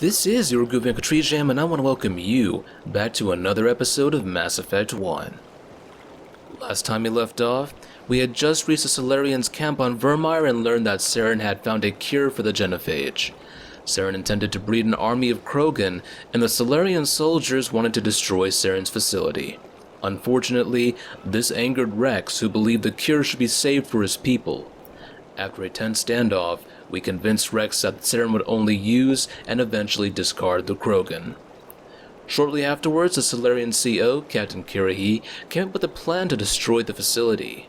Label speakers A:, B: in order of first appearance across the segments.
A: This is your GreatTreeJam, and I want to welcome you back to another episode of Mass Effect 1. Last time we left off, we had just reached the Salarians' camp on Virmire and learned that Saren had found a cure for the genophage. Saren intended to breed an army of krogan, and the Salarian soldiers wanted to destroy Saren's facility. Unfortunately, this angered Rex, who believed the cure should be saved for his people. After a tense standoff, we convinced Rex that Saren would only use and eventually discard the krogan. Shortly afterwards, the Salarian CO, Captain Kirrahe, came up with a plan to destroy the facility.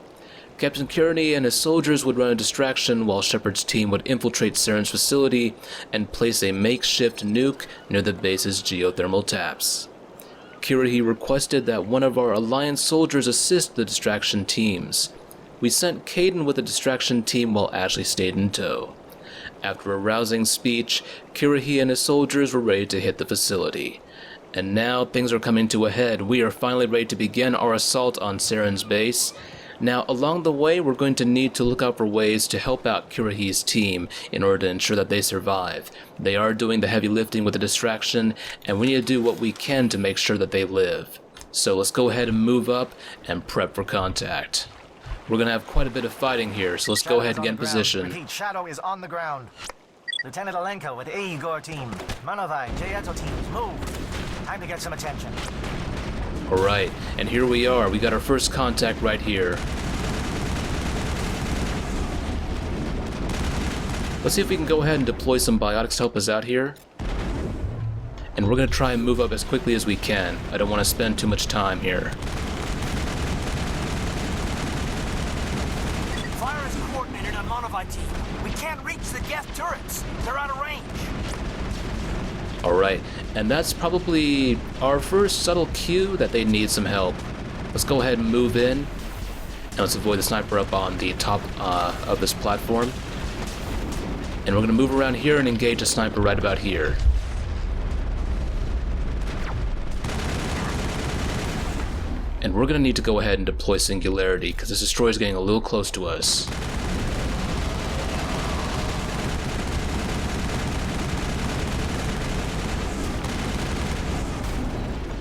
A: Captain Kirrahe and his soldiers would run a distraction while Shepard's team would infiltrate Saren's facility and place a makeshift nuke near the base's geothermal taps. Kirrahe requested that one of our Alliance soldiers assist the distraction teams. We sent Caden with the distraction team while Ashley stayed in tow. After a rousing speech, Kirrahe and his soldiers were ready to hit the facility. And now things are coming to a head. We are finally ready to begin our assault on Saren's base. Now, along the way, we're going to need to look out for ways to help out Kirrahe's team in order to ensure that they survive. They are doing the heavy lifting with the distraction, and we need to do what we can to make sure that they live. So let's go ahead and move up and prep for contact. We're going to have quite a bit of fighting here, so let's go ahead and get in position.
B: Repeat, Shadow is on the ground. Lieutenant Alenko with A. Igor team. Manovai, Jayeto teams, move. Time to get some attention.
A: Alright, and here we are. We got our first contact right here. Let's see if we can go ahead and deploy some biotics to help us out here. And we're going to try and move up as quickly as we can. I don't want to spend too much time here.
B: Fire is coordinated on Manovai team. We can't reach the geth turrets. They're out of range.
A: Alright, and that's probably our first subtle cue that they need some help. Let's go ahead and move in, and let's avoid the sniper up on the top of this platform. And we're going to move around here and engage the sniper right about here. And we're going to need to go ahead and deploy Singularity, because this destroyer is getting a little close to us.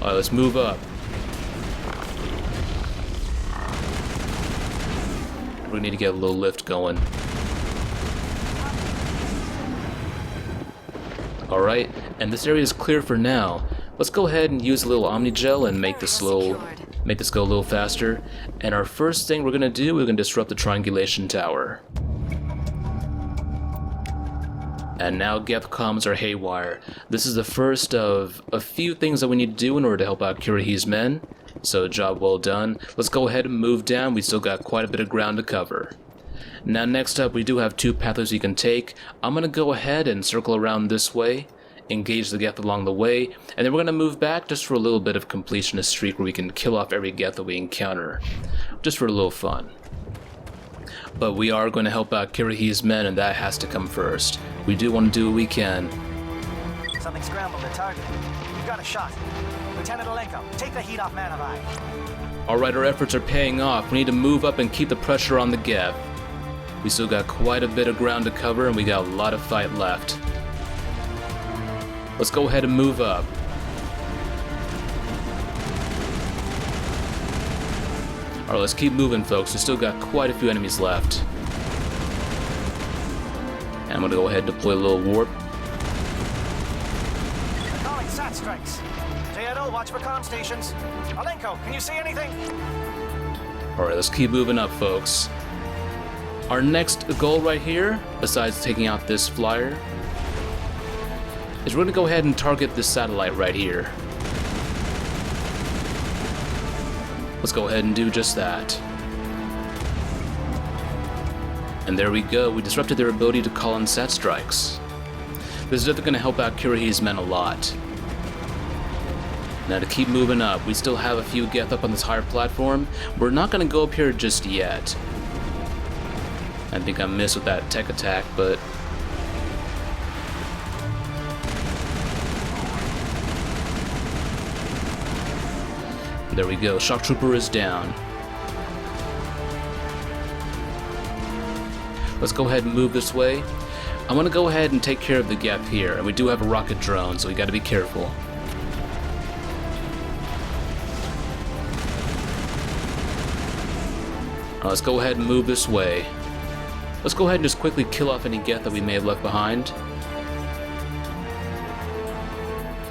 A: Alright, let's move up. We need to get a little lift going. Alright, and this area is clear for now. Let's go ahead and use a little Omnigel and make this go a little faster. And our first thing we're going to do, we're going to disrupt the triangulation tower. And now geth comms are haywire. This is the first of a few things that we need to do in order to help out Kirrahe's men. So job well done. Let's go ahead and move down. We still got quite a bit of ground to cover. Now next up, we do have two pathways you can take. I'm going to go ahead and circle around this way, engage the geth along the way, and then we're going to move back just for a little bit of completionist streak where we can kill off every geth that we encounter. Just for a little fun. But we are going to help out Kirrahe's men, and that has to come first. We do want to do what we can.
B: Something scrambled the target. We've got a shot. Lieutenant Alenko, take the heat off Manovai.
A: Alright, our efforts are paying off. We need to move up and keep the pressure on the geth. We still got quite a bit of ground to cover, and we got a lot of fight left. Let's go ahead and move up. Alright, let's keep moving, folks. We still got quite a few enemies left. And I'm going to go ahead and deploy a little warp.
B: They're calling sat strikes. Jayeto, watch for comm stations. Alenko, can you see anything?
A: Alright, let's keep moving up, folks. Our next goal right here, besides taking out this flyer, is we're going to go ahead and target this satellite right here. Let's go ahead and do just that. And there we go, we disrupted their ability to call in sat strikes. This is definitely going to help out Kirrahe's men a lot. Now to keep moving up, we still have a few geth up on this higher platform. We're not going to go up here just yet. I think I missed with that tech attack, but... there we go, Shock Trooper is down. Let's go ahead and move this way. I want to go ahead and take care of the geth here, and we do have a rocket drone, so we got to be careful. Let's go ahead and move this way. Let's go ahead and just quickly kill off any geth that we may have left behind.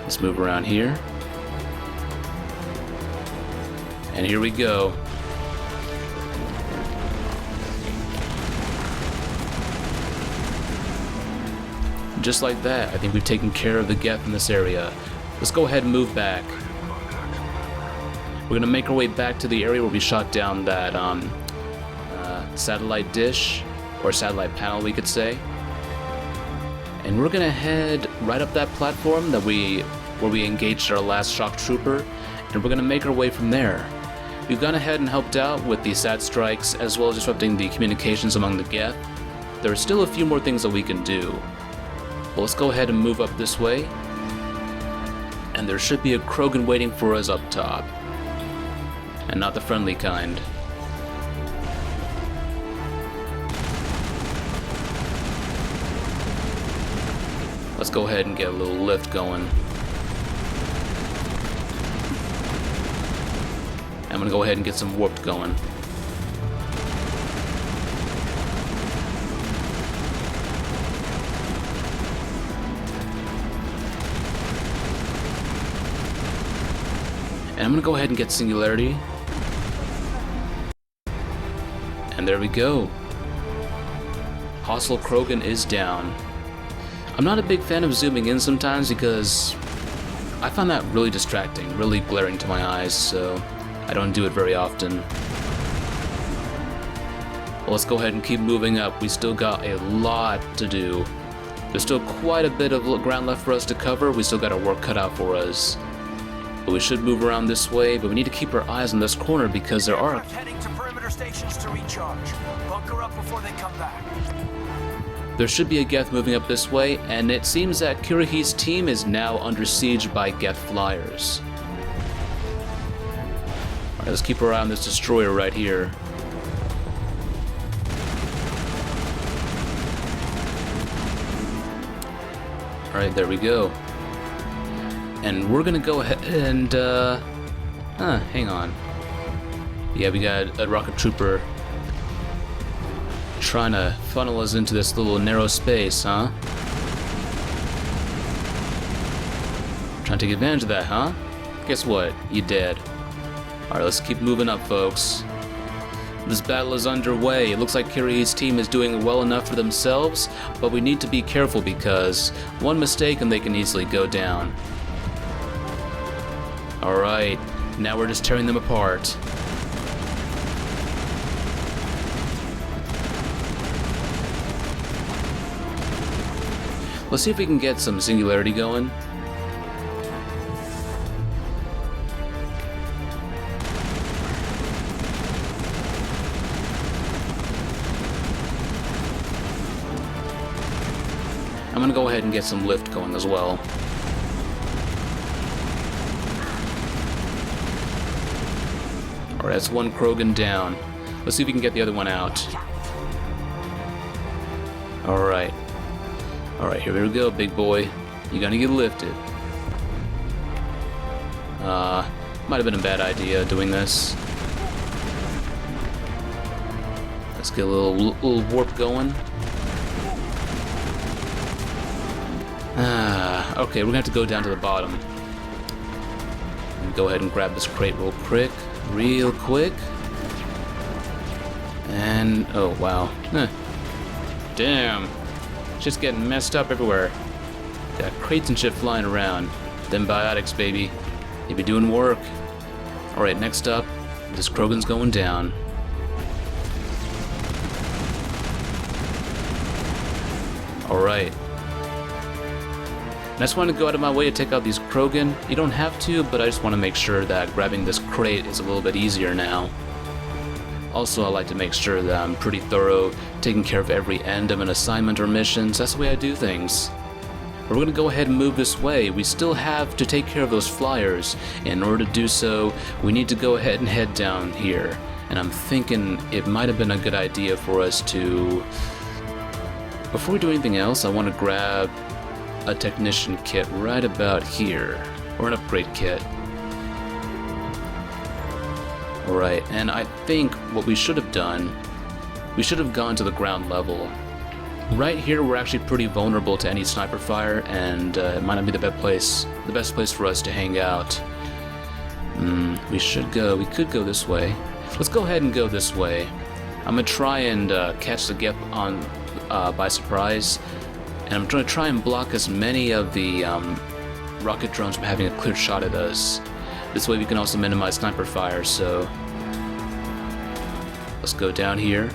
A: Let's move around here. And here we go. Just like that, I think we've taken care of the geth in this area. Let's go ahead and move back. We're gonna make our way back to the area where we shot down that satellite dish, or satellite panel we could say. And we're gonna head right up that platform where we engaged our last shock trooper, and we're gonna make our way from there. We've gone ahead and helped out with the SAT strikes as well as disrupting the communications among the geth. There are still a few more things that we can do. Well, let's go ahead and move up this way. And there should be a krogan waiting for us up top. And not the friendly kind. Let's go ahead and get a little lift going. I'm gonna go ahead and get some warped going. And I'm gonna go ahead and get singularity. And there we go. Hostile krogan is down. I'm not a big fan of zooming in sometimes because I find that really distracting, really glaring to my eyes, so I don't do it very often. Well, let's go ahead and keep moving up. We still got a lot to do. There's still quite a bit of ground left for us to cover. We still got our work cut out for us. But we should move around this way, but we need to keep our eyes on this corner because there are...
C: Heading to perimeter stations to recharge. Bunker up before they come back.
A: There should be a geth moving up this way, and it seems that Kirrahe's team is now under siege by geth flyers. Alright, let's keep our eye on this destroyer right here. Alright, there we go. And we're gonna go ahead and, hang on. Yeah, we got a rocket trooper trying to funnel us into this little narrow space, huh? Trying to take advantage of that, huh? Guess what? You dead. Alright, let's keep moving up, folks. This battle is underway. It looks like Kirrahe's team is doing well enough for themselves, but we need to be careful because one mistake and they can easily go down. Alright, now we're just tearing them apart. Let's see if we can get some singularity going. I'm gonna go ahead and get some lift going as well. Alright, that's one krogan down. Let's see if we can get the other one out. Alright. Alright, here we go, big boy. You're gonna get lifted. Might have been a bad idea doing this. Let's get a little warp going. Okay, we're gonna have to go down to the bottom. And go ahead and grab this crate real quick. And, oh wow. Damn. Just getting messed up everywhere. Got crates and shit flying around. Them biotics, baby. They be doing work. Alright, next up, this krogan's going down. Alright. I just want to go out of my way to take out these krogan. You don't have to, but I just want to make sure that grabbing this crate is a little bit easier now. Also, I like to make sure that I'm pretty thorough, taking care of every end of an assignment or missions. That's the way I do things. We're going to go ahead and move this way. We still have to take care of those flyers. In order to do so, we need to go ahead and head down here. And I'm thinking it might have been a good idea for us to Before we do anything else, I want to grab a technician kit right about here, or an upgrade kit. Alright, and I think what we should have done, we should have gone to the ground level. Right here we're actually pretty vulnerable to any sniper fire, and it might not be the best place for us to hang out. We could go this way. Let's go ahead and go this way. I'm gonna try and catch the geth on by surprise, and I'm gonna try and block as many of the rocket drones from having a clear shot at us. This way we can also minimize sniper fire, so let's go down here.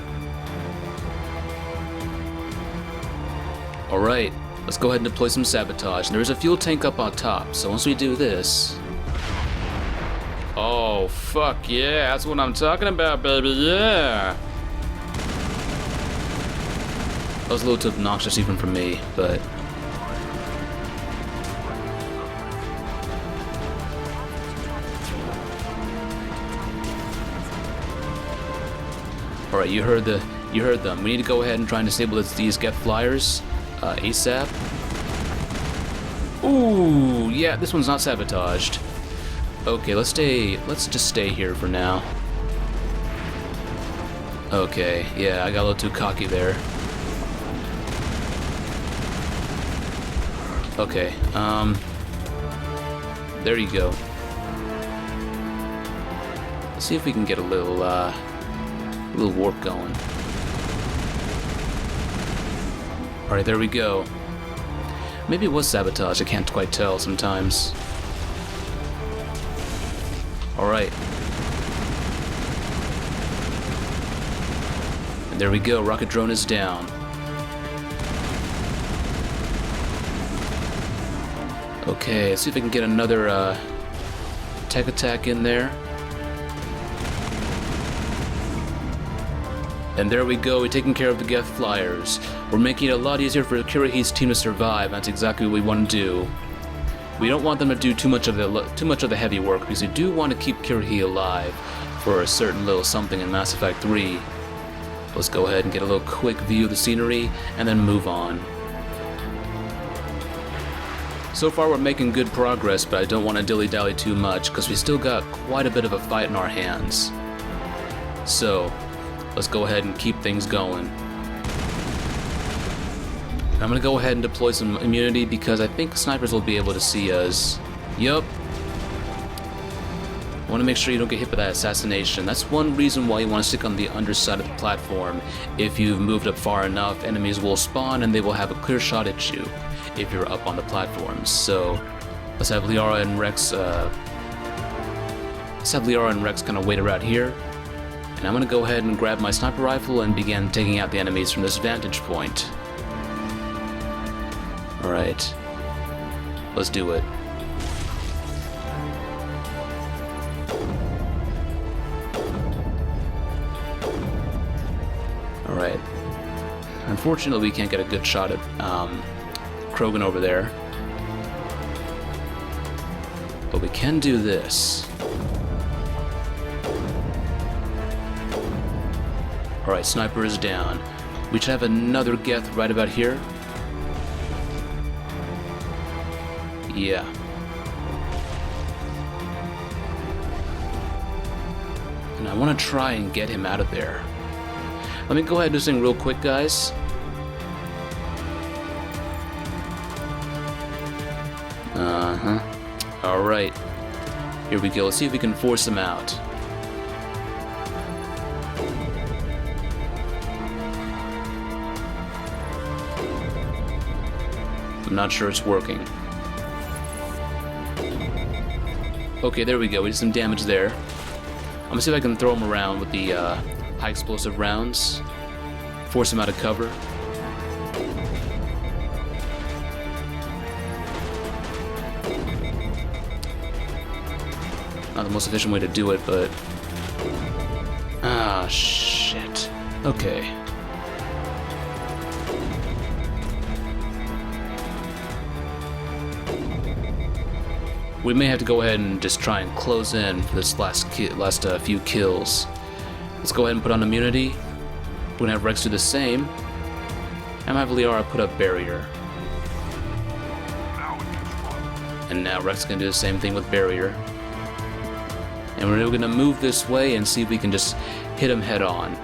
A: Alright, let's go ahead and deploy some sabotage. And there's a fuel tank up on top, so once we do this... Oh, fuck yeah, that's what I'm talking about, baby, yeah! That was a little too obnoxious even for me, but... Alright, you heard them. We need to go ahead and try and disable these geth flyers ASAP. Ooh, yeah, this one's not sabotaged. Okay, let's just stay here for now. Okay, yeah, I got a little too cocky there. Okay, there you go. Let's see if we can get a little warp going. Alright, there we go. Maybe it was sabotage, I can't quite tell sometimes. Alright. And there we go, rocket drone is down. Okay, let's see if I can get another tech attack in there. And there we go, we're taking care of the geth flyers. We're making it a lot easier for Kirrahe's team to survive. That's exactly what we want to do. We don't want them to do too much of the heavy work, because we do want to keep Kirrahe alive for a certain little something in Mass Effect 3. Let's go ahead and get a little quick view of the scenery, and then move on. So far we're making good progress, but I don't want to dilly-dally too much, because we still got quite a bit of a fight in our hands. So, let's go ahead and keep things going. I'm gonna go ahead and deploy some immunity because I think snipers will be able to see us. Yup. I want to make sure you don't get hit by that assassination. That's one reason why you want to stick on the underside of the platform. If you've moved up far enough, enemies will spawn and they will have a clear shot at you if you're up on the platforms. So let's have Liara and Rex kind of wait around here. And I'm gonna go ahead and grab my sniper rifle and begin taking out the enemies from this vantage point. Alright. Let's do it. Alright. Unfortunately, we can't get a good shot at Krogan over there. But we can do this. Alright, sniper is down. We should have another geth right about here. Yeah. And I want to try and get him out of there. Let me go ahead and do something real quick, guys. Alright. Here we go. Let's see if we can force him out. I'm not sure it's working. Okay, there we go. We did some damage there. I'm gonna see if I can throw him around with the high explosive rounds. Force him out of cover. Not the most efficient way to do it, but... Ah, shit. Okay. We may have to go ahead and just try and close in for this last few kills. Let's go ahead and put on immunity. We're gonna have Rex do the same. I'm have Liara put up barrier. And now Rex gonna do the same thing with barrier. And we're gonna move this way and see if we can just hit him head on.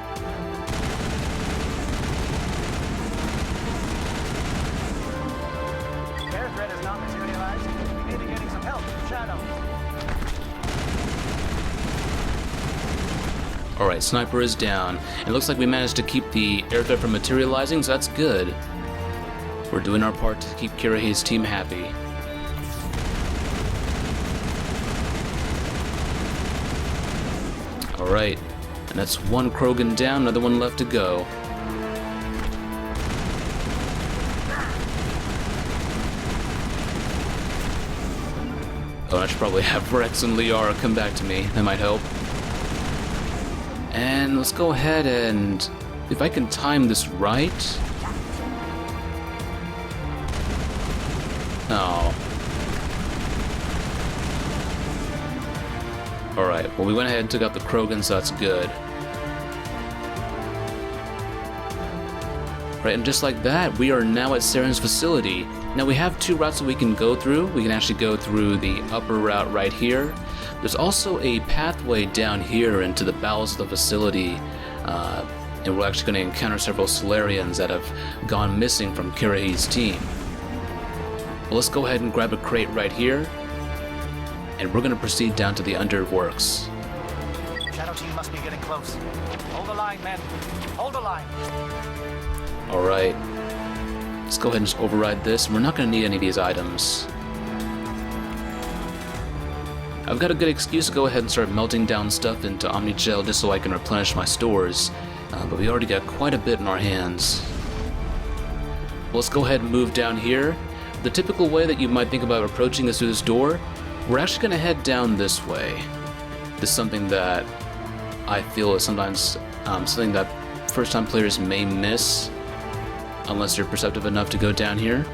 B: Air threat is not materialized. We may be getting some help from Shadow.
A: Alright, sniper is down. It looks like we managed to keep the air threat from materializing, so that's good. We're doing our part to keep Kirrahe's team happy. Alright, and that's one Krogan down, another one left to go. Oh, I should probably have Rex and Liara come back to me. That might help. And let's go ahead and... if I can time this right... Oh. Alright, well we went ahead and took out the Krogan, so that's good. Right, and just like that, we are now at Saren's facility. Now we have two routes that we can go through. We can actually go through the upper route right here. There's also a pathway down here into the bowels of the facility, and we're actually going to encounter several Salarians that have gone missing from Kirrahe's team. Well, let's go ahead and grab a crate right here, and we're going to proceed down to the underworks.
B: Shadow team must be getting close. Hold the line, men. Hold the line.
A: Alright, let's go ahead and just override this. We're not going to need any of these items. I've got a good excuse to go ahead and start melting down stuff into Omnigel just so I can replenish my stores, but we already got quite a bit in our hands. Well, let's go ahead and move down here. The typical way that you might think about approaching this through this door, we're actually going to head down this way. This is something that I feel is sometimes something that first-time players may miss, unless you're perceptive enough to go down here.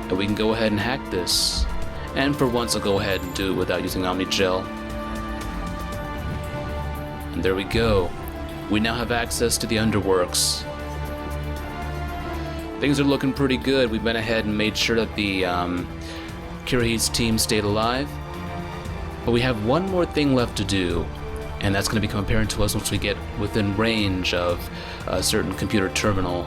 A: And we can go ahead and hack this. And for once, I'll go ahead and do it without using Omnigel. And there we go. We now have access to the underworks. Things are looking pretty good. We went ahead and made sure that the Kirrahe's team stayed alive. But we have one more thing left to do, and that's going to become apparent to us once we get within range of a certain computer terminal.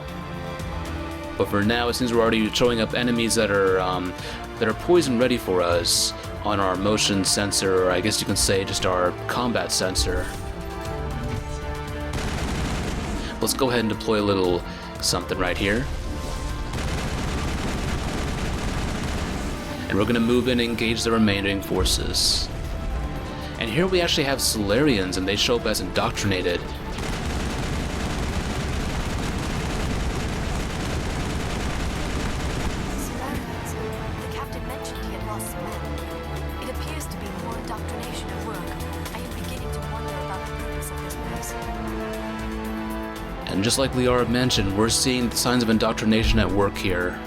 A: But for now, it seems we're already showing up enemies that are poison ready for us on our motion sensor, or I guess you can say just our combat sensor. Let's go ahead and deploy a little something right here. And we're going to move in and engage the remaining forces. And here we actually have Salarians, and they show up as indoctrinated. And just like Liara mentioned, we're seeing signs of indoctrination at work here.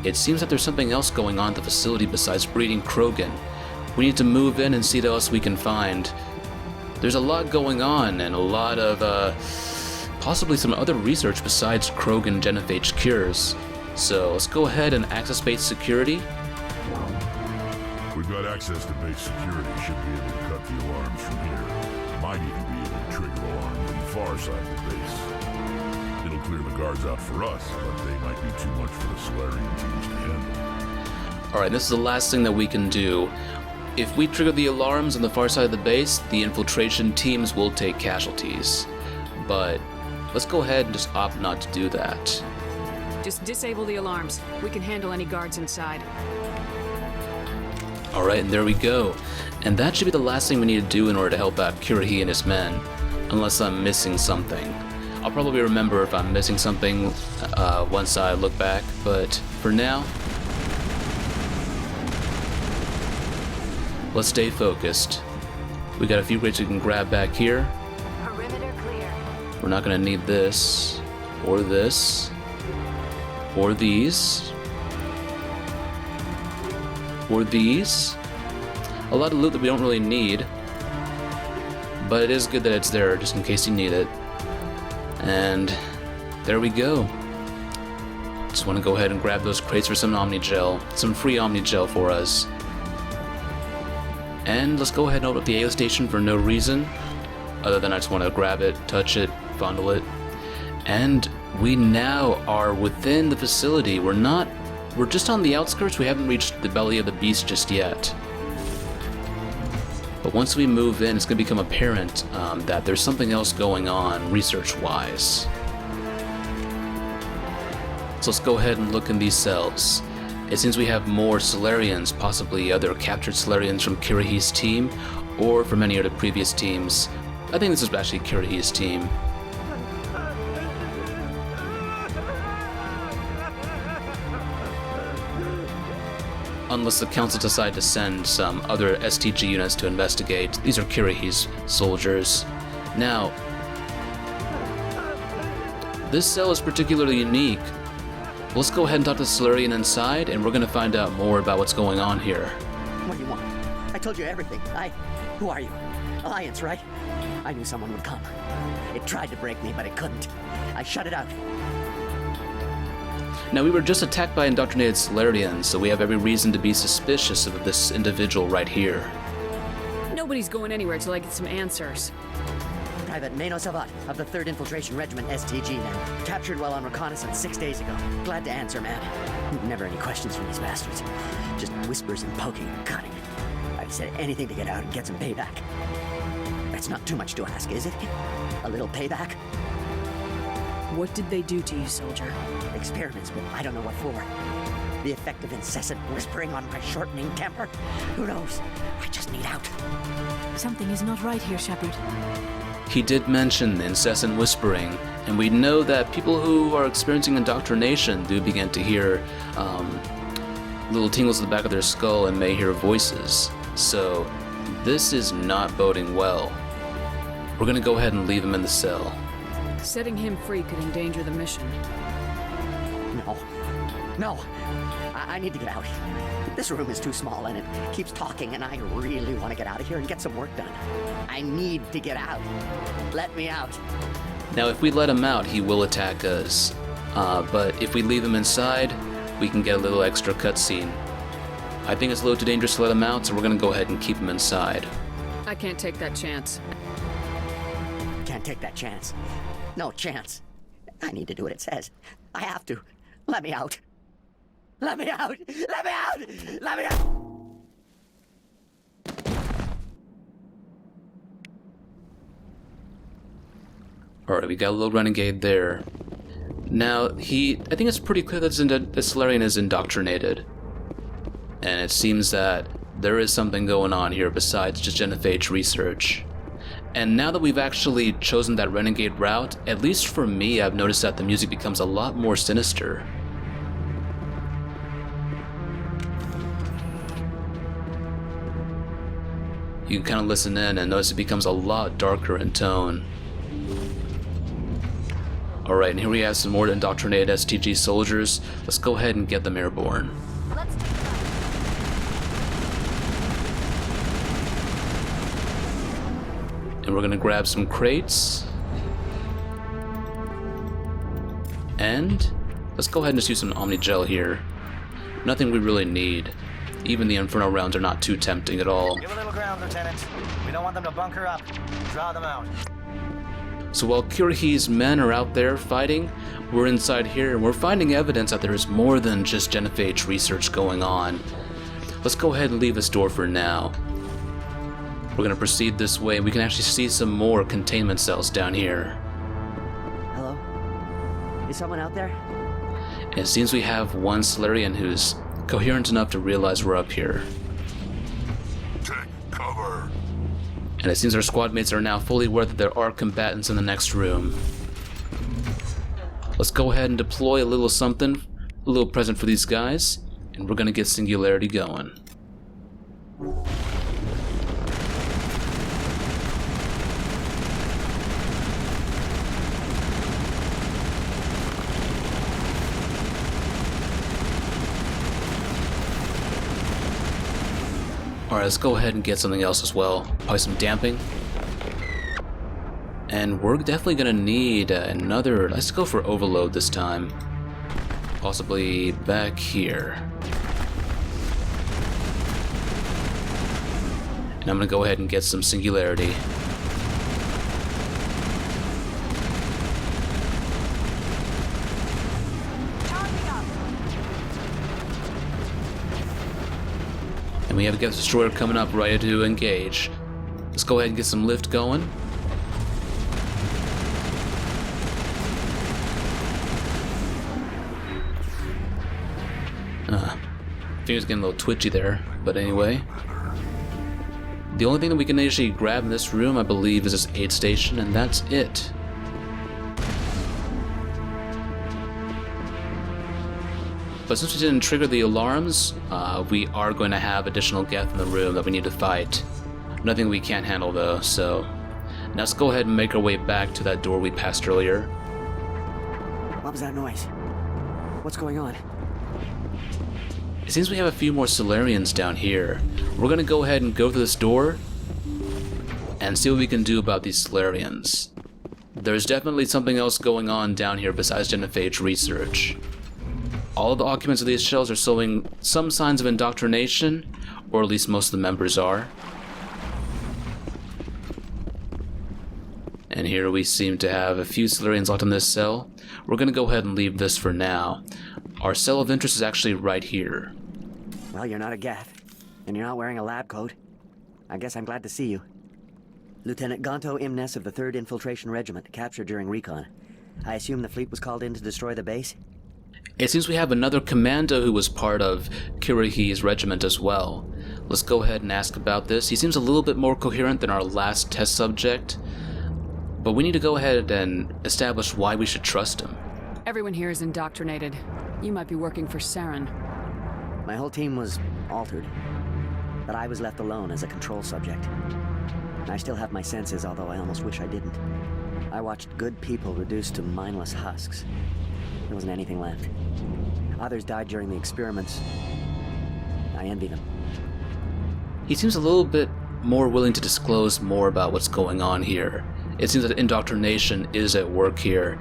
A: It seems that there's something else going on at the facility besides breeding krogan. We need to move in and see what else we can find. There's a lot going on, and a lot of, possibly some other research besides krogan genophage cures. So let's go ahead and access base security.
D: We've got access to base security. Should be able to cut the alarms from here. Might even be able to trigger alarms on the far side of the base. It'll clear the guards out for us, but they might be too much for the Salarian teams to handle.
A: Alright, this is the last thing that we can do. If we trigger the alarms on the far side of the base, the infiltration teams will take casualties. But let's go ahead and just opt not to do that.
E: Just disable the alarms. We can handle any guards inside.
A: Alright, and there we go. And that should be the last thing we need to do in order to help out Kirrahe and his men. Unless I'm missing something. I'll probably remember if I'm missing something once I look back, but for now, let's stay focused. We got a few crates we can grab back here.
F: Perimeter clear.
A: We're not gonna need this, or these, or these. A lot of loot that we don't really need, but it is good that it's there just in case you need it. And there we go. Just want to go ahead and grab those crates for some Omnigel, some free Omnigel for us. And let's go ahead and open up the AO station for no reason, other than I just want to grab it, touch it, fondle it. And we now are within the facility. We're just on the outskirts. We haven't reached the belly of the beast just yet. But once we move in, it's going to become apparent that there's something else going on research-wise. So let's go ahead and look in these cells. It seems we have more Salarians, possibly other captured Salarians from Kirrahe's team, or from any of the previous teams. I think this is actually Kirrahe's team. Unless the council decide to send some other STG units to investigate. These are Kirrahe's soldiers. Now, this cell is particularly unique. Let's go ahead and talk to the Salarian inside, and we're going to find out more about what's going on here.
F: What do you want? I told you everything. Who are you? Alliance, right? I knew someone would come. It tried to break me, but it couldn't. I shut it out.
A: Now, we were just attacked by indoctrinated Salarians, so we have every reason to be suspicious of this individual right here.
E: Nobody's going anywhere till I get some answers.
F: Private Mano Savat of the 3rd Infiltration Regiment STG now. Captured while on reconnaissance 6 days ago. Glad to answer, ma'am. Never any questions from these bastards. Just whispers and poking and cutting. I've said anything to get out and get some payback. That's not too much to ask, is it? A little payback?
E: What did they do to you, soldier?
F: Experiments, but I don't know what for. The effect of incessant whispering on my shortening temper? Who knows? I just need out.
E: Something is not right here, Shepard.
A: He did mention incessant whispering, and we know that people who are experiencing indoctrination do begin to hear little tingles at the back of their skull and may hear voices. So this is not boding well. We're gonna go ahead and leave him in the cell.
E: Setting him free could endanger the mission.
F: No. I need to get out. This room is too small and it keeps talking, and I really want to get out of here and get some work done. I need to get out. Let me out.
A: Now, if we let him out, he will attack us. But if we leave him inside, we can get a little extra cutscene. I think it's a little too dangerous to let him out, so we're gonna go ahead and keep him inside.
E: I can't take that chance.
F: Can't take that chance. No chance. I need to do what it says. I have to. Let me out. Let me out! Let me out! Let me out!
A: Alright, we got a little renegade there. Now, I think it's pretty clear that the Salarian is indoctrinated. And it seems that there is something going on here besides just genophage research. And now that we've actually chosen that renegade route, at least for me, I've noticed that the music becomes a lot more sinister. You can kind of listen in and notice it becomes a lot darker in tone. Alright, and here we have some more indoctrinated STG soldiers. Let's go ahead and get them airborne. And we're gonna grab some crates. And let's go ahead and just use some Omnigel here. Nothing we really need. Even the Inferno rounds are not too tempting at all.
B: Give a little ground, Lieutenant. We don't want them to bunker up. Draw them out.
A: So while Kirrahe's men are out there fighting, we're inside here and we're finding evidence that there is more than just genophage research going on. Let's go ahead and leave this door for now. We're going to proceed this way and we can actually see some more containment cells down here.
F: Hello? Is someone out there?
A: And it seems we have one Salarian who's coherent enough to realize we're up here.
D: Take cover.
A: And it seems our squad mates are now fully aware that there are combatants in the next room. Let's go ahead and deploy a little something, a little present for these guys, and we're gonna get Singularity going. Alright, let's go ahead and get something else as well. Probably some damping. And we're definitely gonna need another... Let's go for overload this time. Possibly back here. And I'm gonna go ahead and get some singularity. And we have a Geth Destroyer coming up, ready to engage. Let's go ahead and get some lift going. Finger's getting a little twitchy there, but anyway. The only thing that we can actually grab in this room, I believe, is this aid station, and that's it. But since we didn't trigger the alarms, we are going to have additional geth in the room that we need to fight. Nothing we can't handle though, so... Now let's go ahead and make our way back to that door we passed earlier.
F: What was that noise? What's going on?
A: It seems we have a few more Solarians down here. We're gonna go ahead and go through this door and see what we can do about these Solarians. There's definitely something else going on down here besides genophage research. All of the occupants of these shells are showing some signs of indoctrination, or at least most of the members are. And here we seem to have a few Solarians locked in this cell. We're gonna go ahead and leave this for now. Our cell of interest is actually right here.
F: Well, you're not a geth, and you're not wearing a lab coat. I guess I'm glad to see you. Lieutenant Gonto Imnes of the 3rd Infiltration Regiment, captured during recon. I assume the fleet was called in to destroy the base?
A: It seems we have another commando who was part of Kirrahe's regiment as well. Let's go ahead and ask about this. He seems a little bit more coherent than our last test subject, but we need to go ahead and establish why we should trust him.
E: Everyone here is indoctrinated. You might be working for Saren.
F: My whole team was altered, but I was left alone as a control subject. I still have my senses, although I almost wish I didn't. I watched good people reduced to mindless husks. There wasn't anything left. Others died during the experiments. I envy them.
A: He seems a little bit more willing to disclose more about what's going on here. It seems that indoctrination is at work here,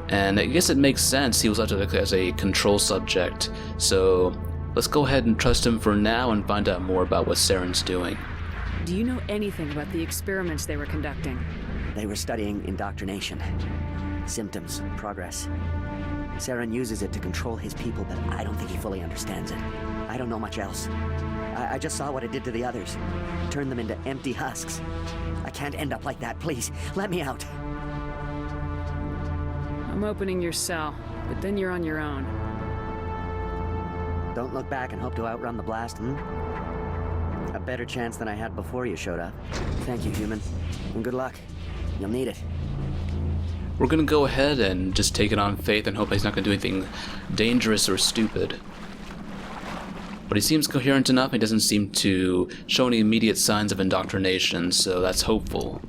A: and I guess it makes sense he was left as a control subject, so let's go ahead and trust him for now and find out more about what Saren's doing.
E: Do you know anything about the experiments they were conducting?
F: They were studying indoctrination. Symptoms, progress. Saren uses it to control his people, but I don't think he fully understands it. I don't know much else. I just saw what it did to the others. Turned them into empty husks. I can't end up like that, please. Let me out.
E: I'm opening your cell, but then you're on your own.
F: Don't look back and hope to outrun the blast, A better chance than I had before you showed up. Thank you, human. And good luck. You'll need it.
A: We're gonna go ahead and just take it on faith and hope he's not gonna do anything dangerous or stupid. But he seems coherent enough, he doesn't seem to show any immediate signs of indoctrination, so that's hopeful.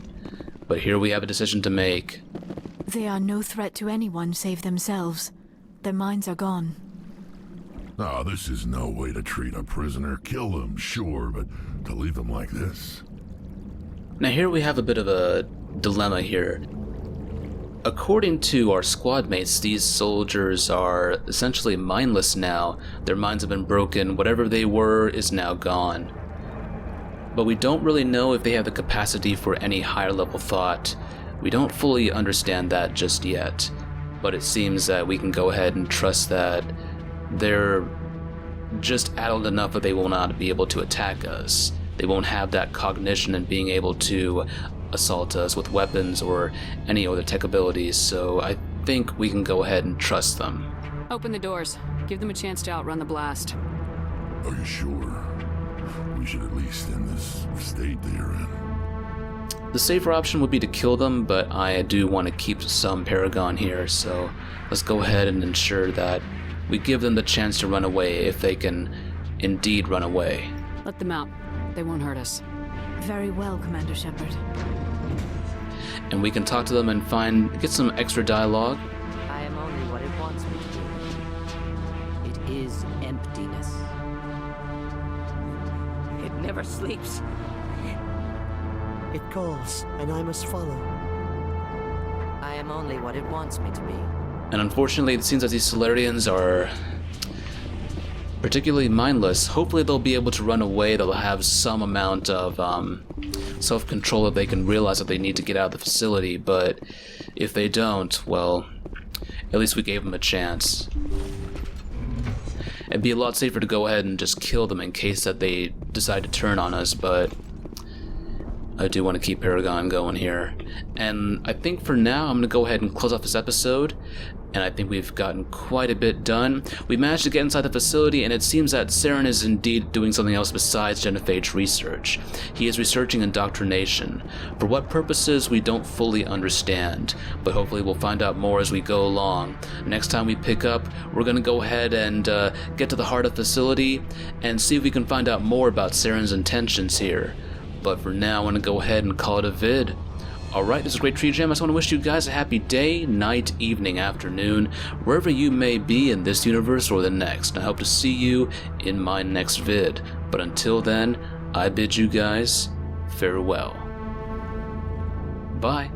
A: But here we have a decision to make.
G: They are no threat to anyone save themselves. Their minds are gone.
D: No, this is no way to treat a prisoner. Kill them, sure, but to leave them like this?
A: Now here we have a bit of a dilemma here. According to our squad mates, these soldiers are essentially mindless now. Their minds have been broken. Whatever they were is now gone. But we don't really know if they have the capacity for any higher level thought. We don't fully understand that just yet. But it seems that we can go ahead and trust that they're just addled enough that they will not be able to attack us. They won't have that cognition and being able to assault us with weapons or any other tech abilities, so I think we can go ahead and trust them.
E: Open the doors. Give them a chance to outrun the blast.
D: Are you sure? We should at least in this state that you're in.
A: The safer option would be to kill them, but I do want to keep some Paragon here, so let's go ahead and ensure that we give them the chance to run away if they can indeed run away.
E: Let them out. They won't hurt us.
G: Very well, Commander Shepard.
A: And we can talk to them and get some extra dialogue.
H: I am only what it wants me to be. It is emptiness. It never sleeps.
I: It calls, and I must follow.
H: I am only what it wants me to be.
A: And unfortunately, it seems that these Salarians are particularly mindless. Hopefully they'll be able to run away. They'll have some amount of self-control that they can realize that they need to get out of the facility, but if they don't, well, at least we gave them a chance. It'd be a lot safer to go ahead and just kill them in case that they decide to turn on us, but I do want to keep Paragon going here. And I think for now I'm going to go ahead and close off this episode, and I think we've gotten quite a bit done. We managed to get inside the facility, and it seems that Saren is indeed doing something else besides genophage research. He is researching indoctrination. For what purposes, we don't fully understand, but hopefully we'll find out more as we go along. Next time we pick up, we're going to go ahead and get to the heart of the facility and see if we can find out more about Saren's intentions here. But for now, I want to go ahead and call it a vid. Alright, this is GreatTreeJam. I just want to wish you guys a happy day, night, evening, afternoon, wherever you may be in this universe or the next. And I hope to see you in my next vid. But until then, I bid you guys farewell. Bye.